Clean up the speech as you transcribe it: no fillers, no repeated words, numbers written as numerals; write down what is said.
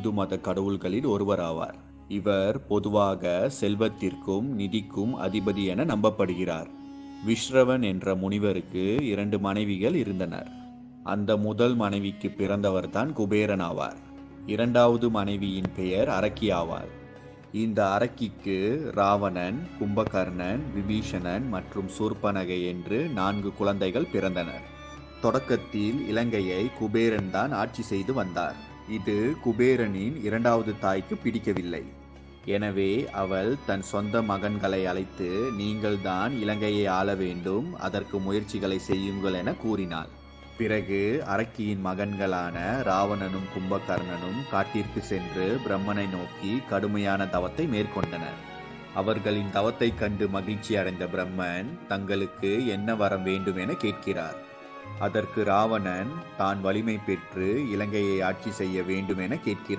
இந்து மத கடவுள்களில் ஒருவராவார். இவர் பொதுவாக செல்வத்திற்கும் நிதிக்கும் அதிபதி என நம்பப்படுகிறார். விஸ்ரவன் என்ற முனிவருக்கு 2 மனைவிகள் இருந்தனர். அந்த முதல் மனைவிக்கு பிறந்தவர்தான் குபேரன் ஆவார். 2வது மனைவியின் பெயர் அரக்கி ஆவார். இந்த அரக்கிக்கு ராவணன், கும்பகர்ணன், விபீஷணன் மற்றும் சூர்பனகை என்று 4 குழந்தைகள் பிறந்தனர். தொடக்கத்தில் இலங்கையை குபேரன் தான் ஆட்சி செய்து வந்தார். இது குபேரனின் 2வது தாய்க்கு பிடிக்கவில்லை. எனவே அவள் தன் சொந்த மகன்களை அழைத்து, நீங்கள் தான் இலங்கையை ஆள வேண்டும், அதற்கு முயற்சிகளை செய்யுங்கள் என கூறினாள். பிறகு அரக்கியின் மகன்களான ராவணனும் கும்பகர்ணனும் காட்டிற்கு சென்று பிரம்மனை நோக்கி கடுமையான தவத்தை மேற்கொண்டனர். அவர்களின் தவத்தை கண்டு மகிழ்ச்சி அடைந்த பிரம்மன் தங்களுக்கு என்ன வரம் வேண்டும் என கேட்கிறார். அதற்கு ராவணன் தான் வலிமை பெற்று இலங்கையை ஆட்சி செய்ய வேண்டும் என கேட்கிறான்.